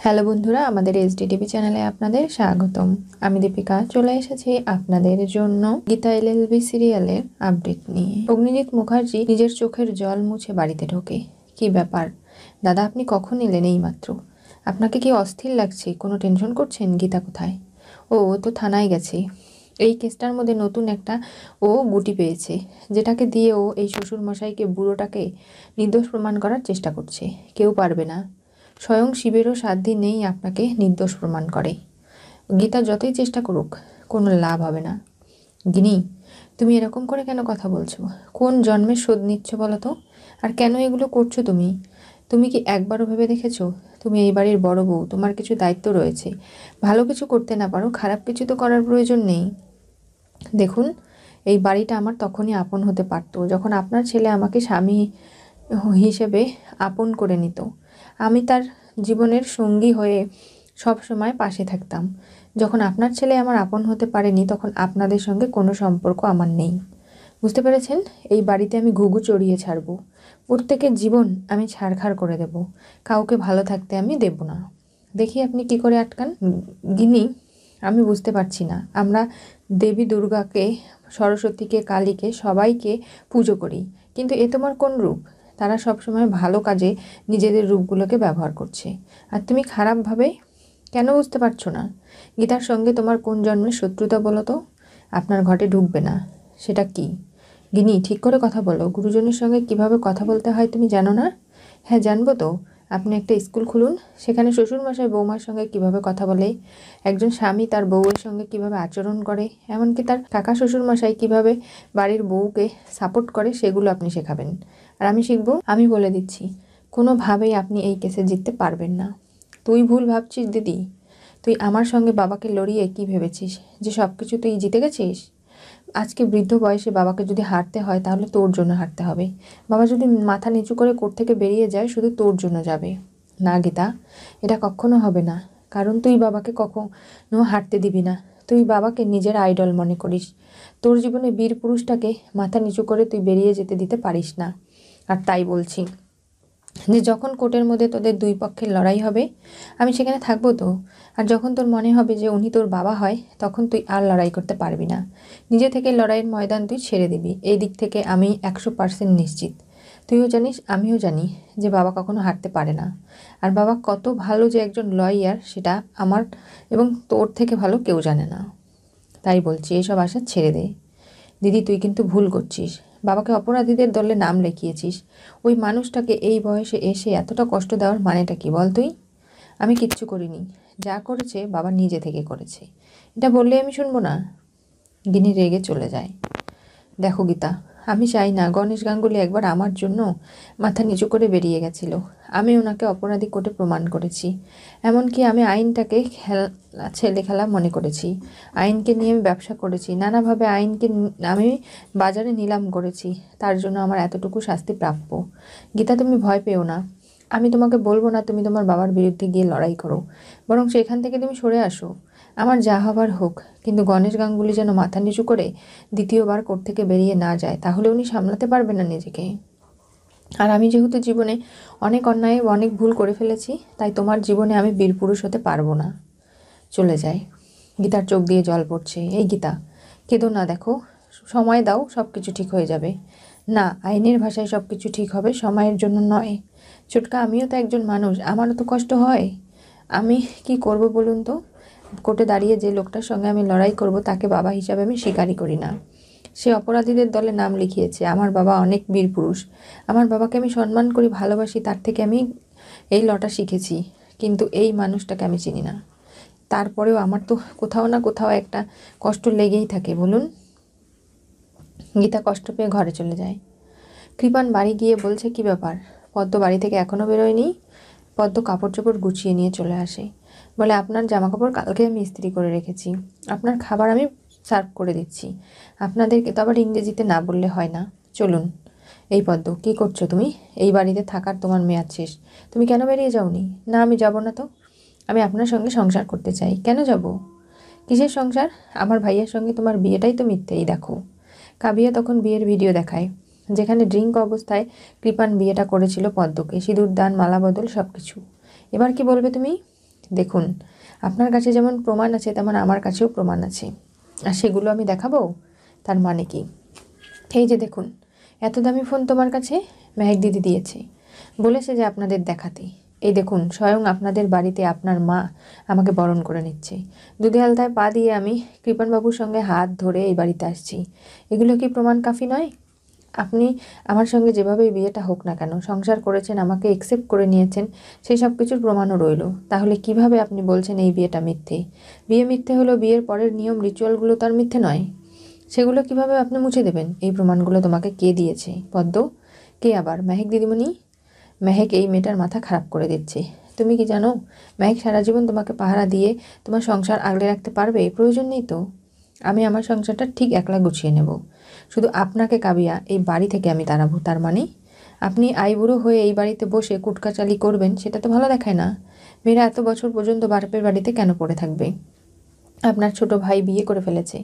Hello বন্ধুরা, আমাদের SDTV চ্যানেলে আপনাদের স্বাগতম। আমি দীপিকা চলে এসেছি আপনাদের জন্য গীতা এলএলবি সিরিয়ালের আপডেট নিয়ে। অগ্নিজিৎ মুখার্জি নিজের চোখের জল মুছে বাড়িতে ঢোকে। কি ব্যাপার দাদা, আপনি কখন এলেন? এই মাত্র। আপনাকে কি অস্থির লাগছে? কোনো টেনশন করছেন? গীতা কোথায়? ও তো থানায় গেছে। এই কেসটার মধ্যে নতুন একটা ও গুটি পেয়েছে, যেটাকে দিয়ে ও এই শ্বশুরমশাইকে, বুড়োটাকে নির্দোষ প্রমাণ করার চেষ্টা করছে। কেউ পারবে না, স্বয়ং শিবেরও সাধ্যি নেই আপনাকে নির্দোষ প্রমাণ করে। গীতা যতই চেষ্টা করুক কোনো লাভ হবে না। গিনি, তুমি এরকম করে কেন কথা বলছো? কোন জন্মের শোধ নিচ্ছ বলো তো? আর কেন এগুলো করছো তুমি? তুমি কি একবারও ভেবে দেখেছো তুমি এই বাড়ির বড় বউ, তোমার কিছু দায়িত্ব রয়েছে। ভালো কিছু করতে না পারো, খারাপ কিছু তো করার প্রয়োজন নেই। দেখুন, এই বাড়িটা আমার তখনই আপন হতে পারতো যখন আপনার ছেলে আমাকে স্বামী হিসেবে আপন করে নিত। আমি তার জীবনের সঙ্গী হয়ে সব সময় পাশে থাকতাম। যখন আপনার ছেলে আমার আপন হতে পারেনি, তখন আপনাদের সঙ্গে কোনো সম্পর্ক আমার নেই। বুঝতে পেরেছেন? এই বাড়িতে আমি ঘুঘু চড়িয়ে ছাড়বো। প্রত্যেকের জীবন আমি ছাড়খাড় করে দেব। কাউকে ভালো থাকতে আমি দেব না। দেখি আপনি কি করে আটকান। গিনি, আমি বুঝতে পারছি না। আমরা দেবী দুর্গাকে, সরস্বতীকে, কালীকে সবাইকে পুজো করি, কিন্তু এ তোমার কোন রূপ? তারা সবসময় ভালো কাজে নিজেদের রূপগুলোকে ব্যবহার করছে, আর তুমি খারাপভাবে। কেন বুঝতে পারছো না? গীতার সঙ্গে তোমার কোন জন্মের শত্রুতা বলো তো? আপনার ঘটে ঢুকবে না। সেটা কি? গিনি, ঠিক করে কথা বলো। গুরুজনের সঙ্গে কিভাবে কথা বলতে হয় তুমি জানো না? হ্যাঁ, জানবো তো। আপনি একটা স্কুল খুলুন, সেখানে শ্বশুরমশাই বৌমার সঙ্গে কিভাবে কথা বলে, একজন স্বামী তার বউয়ের সঙ্গে কিভাবে আচরণ করে, এমনকি তার কাকা শ্বশুরমশাই কিভাবে বাড়ির বউকে সাপোর্ট করে, সেগুলো আপনি শেখাবেন। আর আমি শিখবো। আমি বলে দিচ্ছি, কোনোভাবেই আপনি এই কেসে জিততে পারবেন না। তুই ভুল ভাবছিস দিদি। তুই আমার সঙ্গে বাবাকে লড়িয়ে কি ভেবেছিস যে সব কিছু তুই জিতে গেছিস? আজকে বৃদ্ধ বয়সে বাবাকে যদি হারতে হয়, তাহলে তোর জন্য হারতে হবে। বাবা যদি মাথা নিচু করে কোর্ট থেকে বেরিয়ে যায়, শুধু তোর জন্য যাবে। না গীতা, এটা কখনো হবে না। কারণ তুই বাবাকে কখনো হারতে দিবি না। তুই বাবাকে নিজের আইডল মনে করিস। তোর জীবনে বীর পুরুষটাকে মাথা নিচু করে তুই বেরিয়ে যেতে দিতে পারিস না। আর তাই বলছি যে যখন কোর্টের মধ্যে তোদের দুই পক্ষের লড়াই হবে, আমি সেখানে থাকবো তো। আর যখন তোর মনে হবে যে উনি তোর বাবা হয়, তখন তুই আর লড়াই করতে পারবি না। নিজে থেকে লড়াইয়ের ময়দান তুই ছেড়ে দিবি। এই দিক থেকে আমি 100% নিশ্চিত। তুইও জানিস, আমিও জানি যে বাবা কখনো হারতে পারে না। আর বাবা কত ভালো যে একজন লয়ার, সেটা আমার এবং তোর থেকে ভালো কেউ জানে না। তাই বলছি, এসব আশা ছেড়ে দে। দিদি, তুই কিন্তু ভুল করছিস। বাবাকে অপরাধীদের দলে নাম লেখিয়েছিস। ওই মানুষটাকে এই বয়সে এসে এতটা কষ্ট দেওয়ার মানেটা কি বল তুই? আমি কিচ্ছু করিনি। যা করেছে বাবা নিজে থেকে করেছে। এটা বললে আমি শুনবো না? গিনি রেগে চলে যায়। দেখো গীতা, আমি চাই না। গণেশ গাঙ্গুলি একবার আমার জন্য মাথা নিচু করে বেরিয়ে গেছিল। আমি ওনাকে অপরাধী কোর্টে প্রমাণ করেছি। এমনকি আমি আইনটাকে ছেলে খেলা মনে করেছি। আইনকে নিয়ে আমি ব্যবসা করেছি। নানাভাবে আইনকে আমি বাজারে নিলাম করেছি। তার জন্য আমার এতটুকু শাস্তি প্রাপ্য। গীতা, তুমি ভয় পেও না। আমি তোমাকে বলবো না তুমি তোমার বাবার বিরুদ্ধে গিয়ে লড়াই করো, বরং সেখান থেকে তুমি সরে আসো। আমার যা হবার হোক, কিন্তু গণেশ গাঙ্গুলি যেন মাথা নিচু করে দ্বিতীয়বার কোর্ট থেকে বেরিয়ে না যায়, তাহলে উনি সামলাতে পারবেন না নিজেকে। আর আমি যেহেতু জীবনে অনেক অন্যায়, অনেক ভুল করে ফেলেছি, তাই তোমার জীবনে আমি বীরপুরুষ হতে পারবো না। চলে যায়। গীতার চোখ দিয়ে জল পড়ছে। এই গীতা, কেঁদো না। দেখো, সময় দাও, সব কিছু ঠিক হয়ে যাবে। না, আইনের ভাষায় সব কিছু ঠিক হবে, সময়ের জন্য নয়। ছোটকা, আমিও তো একজন মানুষ, আমারও তো কষ্ট হয়। আমি কি করব বলুন তো? কোর্টে দাঁড়িয়ে যে লোকটার সঙ্গে আমি লড়াই করব, তাকে বাবা হিসাবে আমি স্বীকারই করি না। সে অপরাধীদের দলে নাম লিখিয়েছে। আমার বাবা অনেক বীর পুরুষ। আমার বাবাকে আমি সম্মান করি, ভালোবাসি। তার থেকে আমি এই লটা শিখেছি। কিন্তু এই মানুষটাকে আমি চিনি না। তারপরেও আমার তো কোথাও না কোথাও একটা কষ্ট লেগেই থাকে, বলুন। গীতা কষ্ট পেয়ে ঘরে চলে যায়। কৃপান বাড়ি গিয়ে বলছে, কি ব্যাপার, পদ্ম বাড়ি থেকে এখনও বেরোয়নি? পদ্ম কাপড় চোপড় গুছিয়ে নিয়ে চলে আসে। বলে, আপনার জামাকাপড় কালকে আমি ইস্ত্রি করে রেখেছি। আপনার খাবার আমি সার্ভ করে দিচ্ছি। আপনাদেরকে তো আবার ইংরেজিতে না বললে হয় না। চলুন। এই পদ্ম, কী করছো তুমি? এই বাড়িতে থাকার তোমার মেয়াদ শেষ। তুমি কেন বেরিয়ে যাওনি? না, আমি যাব না তো। আমি আপনার সঙ্গে সংসার করতে চাই। কেন যাব? কিসের সংসার? আমার ভাইয়ের সঙ্গে তোমার বিয়েটাই তো মিথ্যে। এই দেখো। কাবিয়া তখন বিয়ের ভিডিও দেখায়, যেখানে ড্রিঙ্ক অবস্থায় কৃপান বিয়েটা করেছিল পদ্মকে। সিঁদুর দান, মালা বদল, সব কিছু। এবার কি বলবে তুমি? দেখুন, আপনার কাছে যেমন প্রমাণ আছে তেমন আমার কাছেও প্রমাণ আছে, আর সেগুলো আমি দেখাবো। তার মানে কি? এই যে দেখুন, এত দামি ফোন তোমার কাছে মেহেক দিদি দিয়েছে, বলেছে যে আপনাদের দেখাতে। এই দেখুন, স্বয়ং আপনাদের বাড়িতে আপনার মা আমাকে বরণ করে নিচ্ছে। দুধে আলতায় পা দিয়ে আমি কৃপানবাবুর সঙ্গে হাত ধরে এই বাড়িতে আসছি। এগুলো কি প্রমাণ কাফি নয়? আপনি আমার সঙ্গে যেভাবেই বিয়েটা হোক না কেন, সংসার করেছেন, আমাকে একসেপ্ট করে নিয়েছেন, সেই সব কিছুর প্রমাণও রইল। তাহলে কিভাবে আপনি বলছেন এই বিয়েটা মিথ্যে? বিয়ে মিথ্যে হলো, বিয়ের পরের নিয়ম রিচুয়ালগুলো তার মিথ্যে নয়। সেগুলো কিভাবে আপনি মুছে দেবেন? এই প্রমাণগুলো তোমাকে কে দিয়েছে পদ্ম? কে আবার? মেহেক দিদিমণি। মেহেক এই মেয়েটার মাথা খারাপ করে দিচ্ছে। তুমি কি জানো, মেহেক সারা জীবন তোমাকে পাহারা দিয়ে তোমার সংসার আগলে রাখতে পারবে? প্রয়োজন নেই তো। আমি আমার সংসারটা ঠিক একলা গুছিয়ে নেব। শুধু আপনাকে কাবিয়া এই বাড়ি থেকে আমি তাড়াবো। তার মানে আপনি আইবুড়ো হয়ে এই বাড়িতে বসে কুটকাচালি করবেন, সেটা তো ভালো দেখায় না। মেয়েরা এত বছর পর্যন্ত বাপের বাড়িতে কেন পড়ে থাকবে? আপনার ছোট ভাই বিয়ে করে ফেলেছে,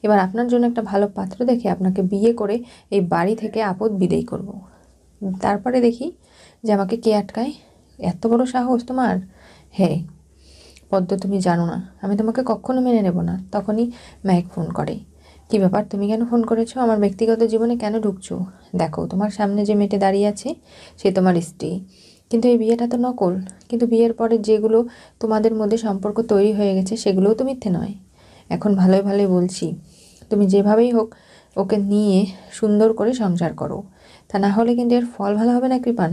এবার আপনার জন্য একটা ভালো পাত্র দেখে আপনাকে বিয়ে করে এই বাড়ি থেকে আপদ বিদেয় করব। তারপরে দেখি যে আমাকে কে আটকায়। এত বড় সাহস তোমার! হ্যাঁ পদ্ম, তুমি জানো না আমি তোমাকে কখনো মেনে নেব না। তখনই মেহেক ফোন করে। কি ব্যাপার, তুমি কেন ফোন করেছো? আমার ব্যক্তিগত জীবনে কেন ঢুকছো? দেখো, তোমার সামনে যে মেয়েটা দাঁড়িয়ে আছে সে তোমার স্ত্রী, কিন্তু এই বিয়েটা তো নকল। কিন্তু বিয়ের পরে যেগুলো তোমাদের মধ্যে সম্পর্ক তৈরি হয়ে গেছে সেগুলোও তো মিথ্যে নয়। এখন ভালোই ভালোই বলছি, তুমি যেভাবেই হোক ওকে নিয়ে সুন্দর করে সংসার করো, তা না হলে কিন্তু এর ফল ভালো হবে না কৃপান।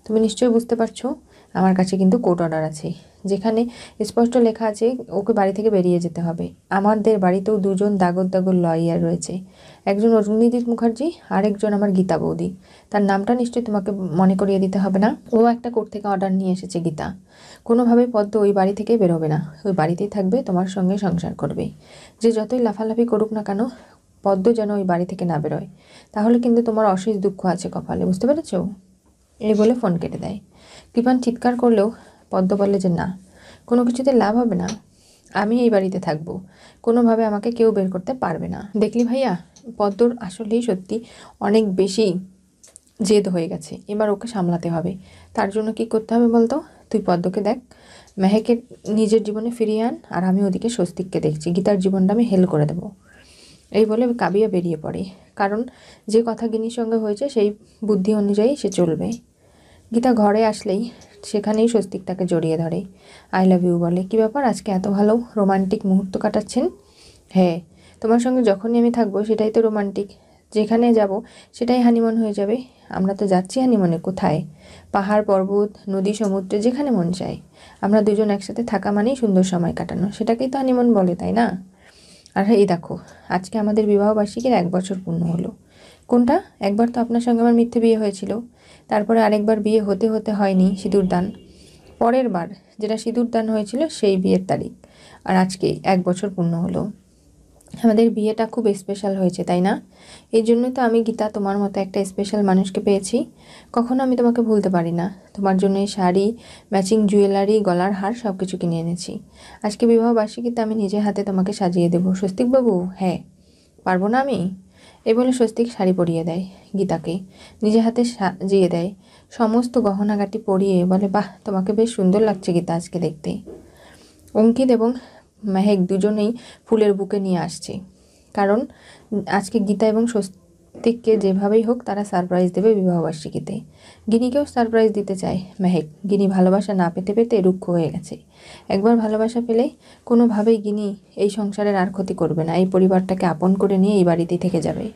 তুমি নিশ্চয়ই বুঝতে পারছো, আমার কাছে কিন্তু কোর্ট অর্ডার আছে, যেখানে স্পষ্ট লেখা আছে ওকে বাড়ি থেকে বেরিয়ে যেতে হবে। আমাদের বাড়িতেও দুজন দাগর দাগর লয়ার রয়েছে, একজন অগ্নিজিৎ মুখার্জি, আরেকজন আমার গীতা বৌদি। তার নামটা নিশ্চয়ই তোমাকে মনে করিয়ে দিতে হবে না। ও একটা কোর্ট থেকে অর্ডার নিয়ে এসেছে গীতা। কোনোভাবেই পদ্ম ওই বাড়ি থেকে বেরোবে না, ওই বাড়িতেই থাকবে, তোমার সঙ্গে সংসার করবে। যে যতই লাফালাফি করুক না কেন, পদ্ম যেন ওই বাড়ি থেকে না বেরোয়, তাহলে কিন্তু তোমার অশেষ দুঃখ আছে কপালে, বুঝতে পেরেছো? এই বলে ফোন কেটে দেয়। কৃপান চিৎকার করলেও পদ্ম বলে যে না, কোনো কিছুতে লাভ হবে না, আমি এই বাড়িতে থাকবো, কোনোভাবে আমাকে কেউ বের করতে পারবে না। দেখলি ভাইয়া, পদ্মর আসলেই সত্যি অনেক বেশি জেদ হয়ে গেছে, এবার ওকে সামলাতে হবে। তার জন্য কি করতে হবে বলতো? তুই পদ্মকে দেখ, মেহেকে নিজের জীবনে ফিরিয়ে আন, আর আমি ওদিকে স্বস্তিককে দেখছি, গীতার জীবনটা আমি হেল করে দেবো। এই বলে কাবিয়া বেরিয়ে পড়ে, কারণ যে কথা গিনির সঙ্গে হয়েছে সেই বুদ্ধি অনুযায়ী সে চলবে। গীতা ঘরে আসলেই সেখানেই স্বস্তিক তাকে জড়িয়ে ধরে, আই লাভ ইউ বলে। কী ব্যাপার, আজকে এত ভালো রোমান্টিক মুহূর্ত কাটাচ্ছেন? হ্যাঁ, তোমার সঙ্গে যখনই আমি থাকবো সেটাই তো রোমান্টিক, যেখানে যাব সেটাই হানিমুন হয়ে যাবে। আমরা তো যাচ্ছি হানিমুনে, কোথায়? পাহাড় পর্বত নদী সমুদ্রে, যেখানে মন চায়। আমরা দুজন একসাথে থাকা মানেই সুন্দর সময় কাটানো, সেটাকেই তো হানিমুন বলে, তাই না? আর এই দেখো, আজকে আমাদের বিবাহবার্ষিকীর 1 বছর পূর্ণ হলো। কোনটা? একবার তো আপনার সঙ্গে আমার মিথ্যে বিয়ে হয়েছিল, তারপরে আরেকবার বিয়ে হতে হতে হয়নি সিঁদুরদান। পরের বার যেটা সিঁদুরদান হয়েছিল সেই বিয়ের তারিখ, আর আজকে 1 বছর পূর্ণ হলো। আমাদের বিয়েটা খুব স্পেশাল হয়েছে, তাই না? এই জন্যই তো আমি গীতা তোমার মতো একটা স্পেশাল মানুষকে পেয়েছি। কখনো আমি তোমাকে ভুলতে পারি না। তোমার জন্য এই শাড়ি, ম্যাচিং জুয়েলারি, গলার হার সব কিছু কিনে এনেছি। আজকে বিবাহবার্ষিকীতে আমি নিজে হাতে তোমাকে সাজিয়ে দেবো। স্বস্তিকবাবু, হ্যাঁ, পারবো না আমি? এই বলে স্বস্তিক শাড়ি পরিয়ে দেয় গীতাকে, নিজে হাতে সাজিয়ে দেয়, সমস্ত গহনাগাটি পরিয়ে বলে, বাহ, তোমাকে বেশ সুন্দর লাগছে গীতা আজকে দেখতে। অঙ্কিত এবং মেহেক দুজনেই ফুলের বুকে নিয়ে আসছে, কারণ আজকে গীতা এবং স্বস্তিককে যেভাবেই হোক তারা সারপ্রাইজ দেবে বিবাহবার্ষিকীতে। গিনিকেও সারপ্রাইজ দিতে চায় মেহেক। গিনি ভালোবাসা না পেতে পেতে রুক্ষ হয়ে গেছে। একবার ভালোবাসা পেলে কোনোভাবেই গিনি এই সংসারের আর ক্ষতি করবে না, এই পরিবারটাকে আপন করে নিয়ে এই বাড়িতেই থেকে যাবে,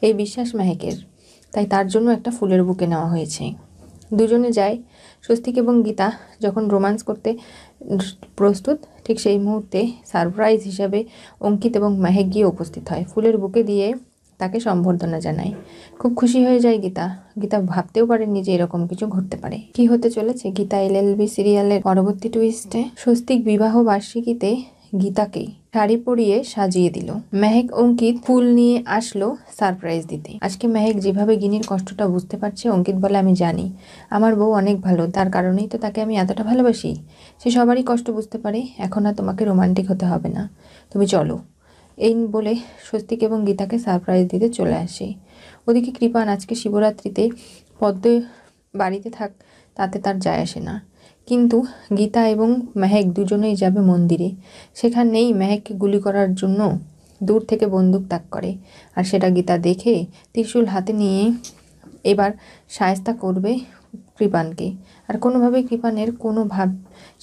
এই বিশ্বাস মেহেকের। তাই তার জন্য একটা ফুলের বুকে নেওয়া হয়েছে। দুজনে যায়। স্বস্তিক এবং গীতা যখন রোম্যান্স করতে প্রস্তুত, ঠিক সেই মুহূর্তে সারপ্রাইজ হিসাবে অঙ্কিত এবং মেহেক গিয়ে উপস্থিত হয়, ফুলের বুকে দিয়ে তাকে সম্বর্ধনা জানায়। খুব খুশি হয়ে যায় গীতা। গীতা ভাবতেও পারেনি যে এরকম কিছু ঘটতে পারে। কি হতে চলেছে গীতা এলএলবি সিরিয়ালের পরবর্তী টুইস্টে? স্বস্তিক বিবাহ বার্ষিকীতে গীতাকে শাড়ি পরিয়ে সাজিয়ে দিল। মেহেক অঙ্কিত ফুল নিয়ে আসলো সারপ্রাইজ দিতে। আজকে মেহেক যেভাবে গিনির কষ্টটা বুঝতে পারছে, অঙ্কিত বলে, আমি জানি আমার বউ অনেক ভালো, তার কারণেই তো তাকে আমি এতটা ভালোবাসি। সে সবারই কষ্ট বুঝতে পারে, এখন আর তোমাকে রোমান্টিক হতে হবে না, তুমি চলো। এই বলে স্বস্তিক এবং গীতাকে সারপ্রাইজ দিতে চলে আসে। ওদিকে কৃপান আজকে শিবরাত্রিতে পদ্ম বাড়িতে থাক, তাতে তার যায় আসে না, কিন্তু গীতা এবং মেহেক দুজনেই যাবে মন্দিরে। সেখানেই মেহেককে গুলি করার জন্য দূর থেকে বন্দুক তাক করে, আর সেটা গীতা দেখে ত্রিশূল হাতে নিয়ে এবার শায়েস্তা করবে কৃপানকে, আর কোনোভাবেই কৃপানের কোনো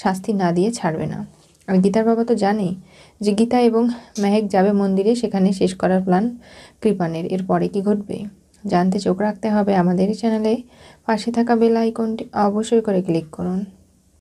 শাস্তি না দিয়ে ছাড়বে না। আর গীতার বাবা তো জানে যে গীতা এবং মেহেক যাবে মন্দিরে, সেখানে শেষ করার প্ল্যান কৃপানের। এরপরে কি ঘটবে জানতে চোখ রাখতে হবে আমাদের চ্যানেলে। পাশে থাকা বেল আইকনটি অবশ্যই করে ক্লিক করুন।